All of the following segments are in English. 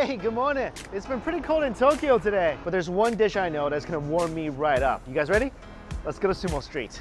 Hey, good morning. It's been pretty cold in Tokyo today, but there's one dish I know that's gonna warm me right up. You guys ready? Let's go to Sumo Street.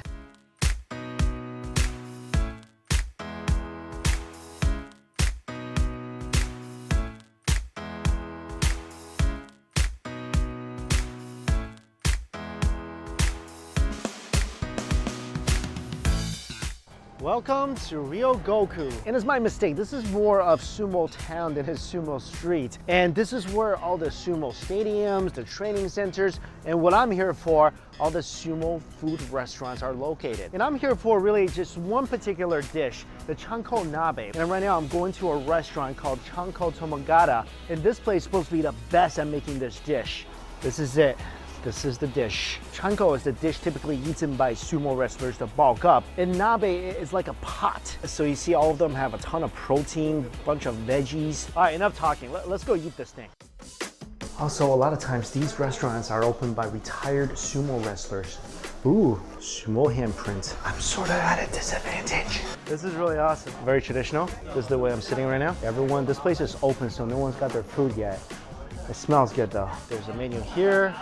Welcome to Ryogoku. And it's my mistake. This is more of Sumo Town than his Sumo Street. And this is where all the Sumo stadiums, the training centers, and what I'm here for, all the Sumo food restaurants are located. And I'm here for really just one particular dish, the Chanko Nabe. And right now I'm going to a restaurant called Chanko Tomogata. And this place is supposed to be the best at making this dish. This is it. This is the dish. Chanko is the dish typically eaten by sumo wrestlers to bulk up. And nabe is like a pot. So you see all of them have a ton of protein, bunch of veggies. All right, enough talking. Let's go eat this thing. Also, a lot of times these restaurants are opened by retired sumo wrestlers. Ooh, sumo handprint. I'm sort of at a disadvantage. This is really awesome. Very traditional. This is the way I'm sitting right now. Everyone, this place is open, so no one's got their food yet. It smells good though. There's a menu here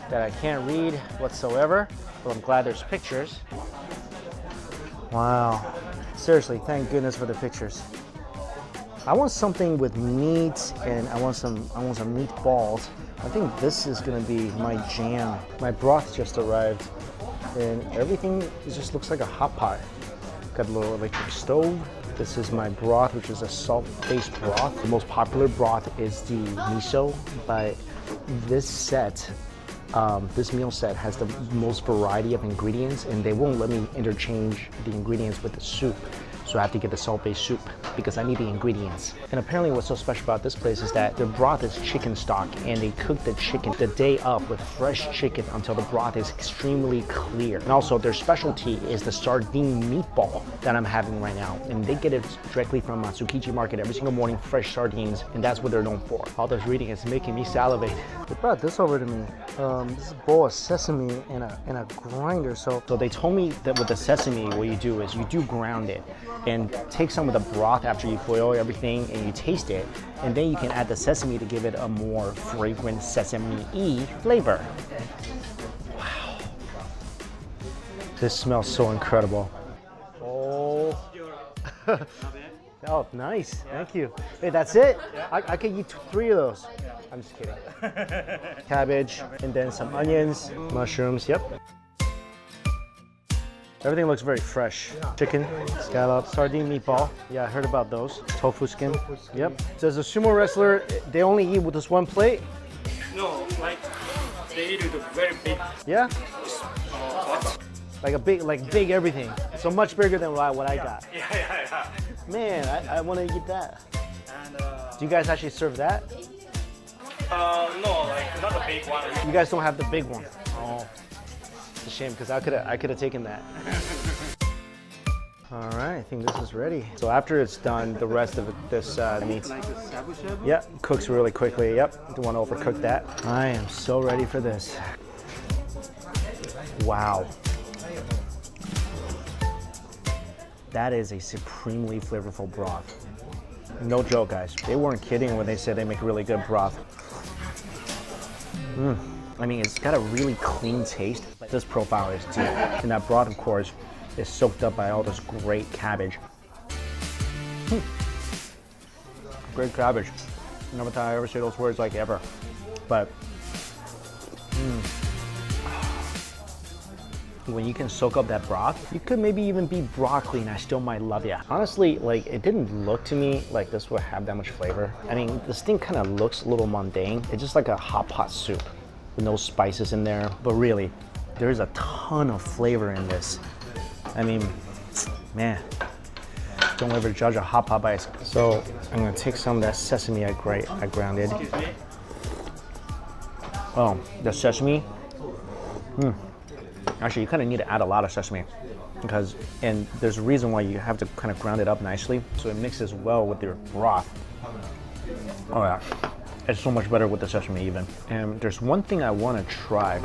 that I can't read whatsoever, but I'm glad there's pictures. Wow. Seriously, thank goodness for the pictures. I want something with meat and I want some meatballs. I think this is gonna be my jam. My broth just arrived and everything just looks like a hot pot. Got a little electric stove. This is my broth, which is a salt-based broth. The most popular broth is the miso, but this meal set has the most variety of ingredients and they won't let me interchange the ingredients with the soup. So I have to get the salt-based soup because I need the ingredients. And apparently what's so special about this place is that the broth is chicken stock and they cook the chicken the day up with fresh chicken until the broth is extremely clear. And also their specialty is the sardine meatball that I'm having right now. And they get it directly from Tsukiji Market every single morning, fresh sardines, and that's what they're known for. All this reading is making me salivate. They brought this over to me. This is a bowl of sesame and a grinder. So they told me that with the sesame, what you do is you do ground it and take some of the broth after you boil everything and you taste it, and then you can add the sesame to give it a more fragrant sesame-y flavor. Wow. This smells so incredible. Oh. Oh, nice. Thank you. Hey, that's it? I could eat 3 of those. I'm just kidding. Cabbage, and then some onions, mushrooms, yep. Everything looks very fresh. Chicken, scallop, sardine meatball. Yeah, I heard about those. Tofu skin. Yep. So as a sumo wrestler, they only eat with this one plate? No, like they eat with a very big. Yeah? Pot. Like big everything. So much bigger than what I got. Yeah. Man, I want to eat that. And Do you guys actually serve that? no, like not a big one. You guys don't have the big one. Oh. It's a shame because I could have taken that. All right, I think this is ready. So after it's done, the rest of this meat, yep, cooks really quickly. Yep, don't want to overcook that. I am so ready for this. Wow. That is a supremely flavorful broth. No joke, guys. They weren't kidding when they said they make really good broth. I mean, it's got a really clean taste. This profile is deep. And that broth, of course, is soaked up by all this great cabbage. Great cabbage. Never thought I ever say those words like ever. But when you can soak up that broth, you could maybe even be broccoli and I still might love you. Honestly, like it didn't look to me like this would have that much flavor. I mean, this thing kind of looks a little mundane. It's just like a hot pot soup with no spices in there. But really, there's a ton of flavor in this. I mean, man, don't ever judge a hot pot by its. So I'm gonna take some of that sesame I grounded. Oh, the sesame. Actually, you kind of need to add a lot of sesame and there's a reason why you have to kind of ground it up nicely so it mixes well with your broth. Oh yeah, it's so much better with the sesame even. And there's one thing I want to try.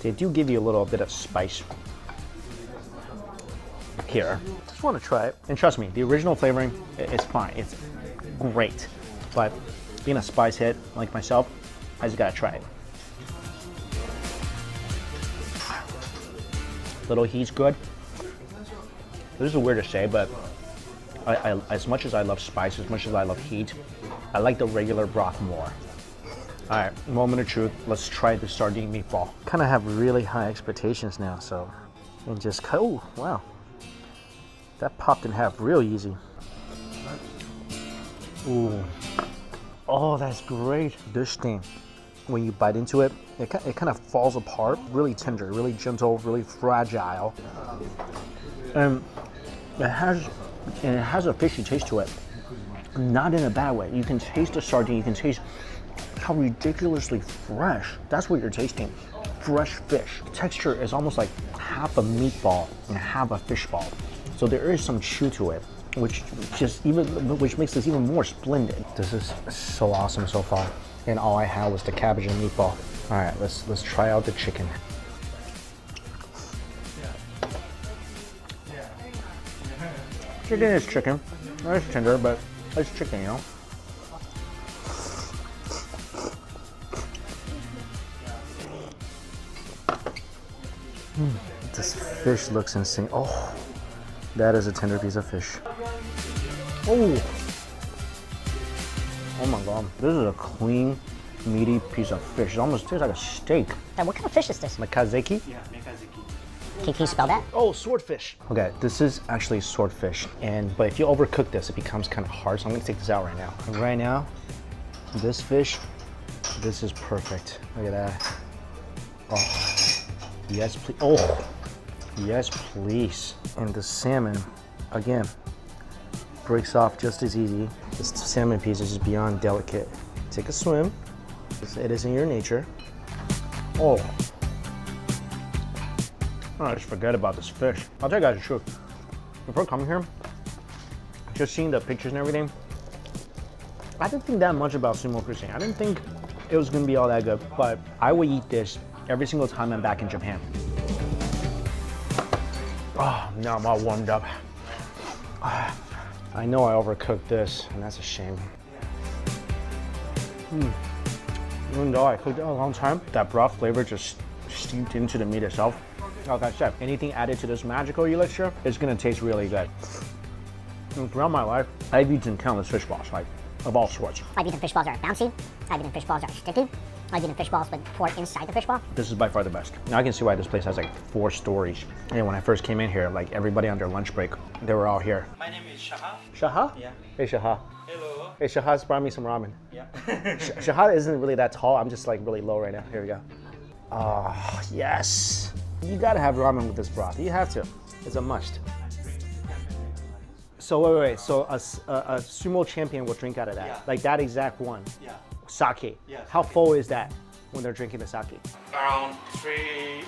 They do give you a little bit of spice here. Just want to try it. And trust me, the original flavoring, it's fine. It's great. But Being a spice head like myself, I just gotta try it. Little heat's good. This is weird to say, but I as much as I love spice, as much as I love heat, I like the regular broth more. All right, moment of truth. Let's try the sardine meatball. Kind of have really high expectations now, so and just oh wow, that popped in half real easy. Ooh, oh that's great. This thing, when you bite into it, it kind of falls apart. Really tender, really gentle, really fragile, and it has a fishy taste to it. Not in a bad way. You can taste the sardine. You can taste how ridiculously fresh. That's what you're tasting. Fresh fish. The texture is almost like half a meatball and half a fish ball. So there is some chew to it, which makes this even more splendid. This is so awesome so far. And all I had was the cabbage and meatball. All right, let's try out the chicken. Chicken is chicken. It's tender, but it's chicken, you know? This fish looks insane. Oh, that is a tender piece of fish. Oh, oh my God. This is a clean, meaty piece of fish. It almost tastes like a steak. And what kind of fish is this? Makazeki? Yeah, mekazeki. Can you spell that? Oh, swordfish. Okay, this is actually swordfish, but if you overcook this, it becomes kind of hard. So I'm gonna take this out right now. And right now, this fish, this is perfect. Look at that. Oh, yes, please. Oh, yes, please. And the salmon, again, breaks off just as easy. This salmon piece is just beyond delicate. Take a swim. It is in your nature. Oh. I just forget about this fish. I'll tell you guys the truth. Before coming here, just seeing the pictures and everything, I didn't think that much about sumo cuisine. I didn't think it was gonna be all that good, but I would eat this every single time I'm back in Japan. Oh, now I'm all warmed up. I know I overcooked this, and that's a shame. Even though I cooked it a long time, that broth flavor just steeped into the meat itself. Like I said, anything added to this magical elixir is gonna taste really good. And throughout my life, I've eaten countless fish balls, like of all sorts. I've eaten fish balls that are bouncy. I've eaten fish balls that are sticky. I've eaten fish balls with pour inside the fish ball. This is by far the best. Now I can see why this place has like 4 stories. And when I first came in here, like everybody on their lunch break, they were all here. My name is Shaha. Shaha? Yeah. Hey Shaha. Hello. Hey Shaha's brought me some ramen. Yeah. Shaha isn't really that tall. I'm just like really low right now. Here we go. Oh, yes. You gotta have ramen with this broth. You have to. It's a must. So wait. So a sumo champion will drink out of that? Yeah. Like that exact one? Yeah. Sake? Yes. How full is that when they're drinking the sake? Around 3-4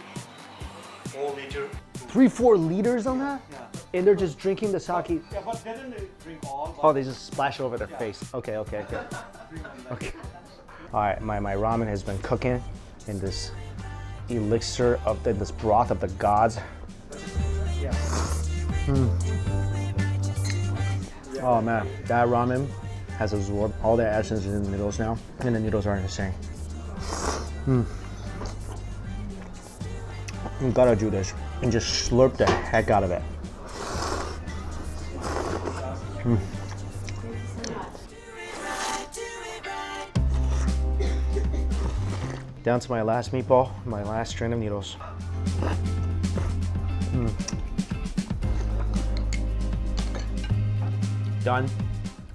liters. 3-4 liters on that? Yeah. And they're just drinking the sake? Yeah, but they don't drink all. Oh, they just splash over their face. Okay. Okay. All right, my ramen has been cooking in this elixir of this broth of the gods. Yeah. Oh man, that ramen has absorbed all the essence in the noodles now, and the noodles are insane. You gotta do this and just slurp the heck out of it. Down to my last meatball, my last strand of noodles. Done.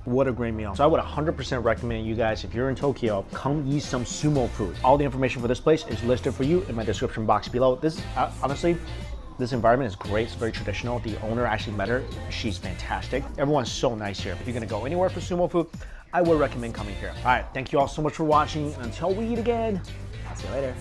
What a great meal. So I would 100% recommend you guys, if you're in Tokyo, come eat some sumo food. All the information for this place is listed for you in my description box below. This, honestly, this environment is great. It's very traditional. The owner, actually met her. She's fantastic. Everyone's so nice here. If you're gonna go anywhere for sumo food, I would recommend coming here. All right, thank you all so much for watching. And until we eat again, I'll see you later.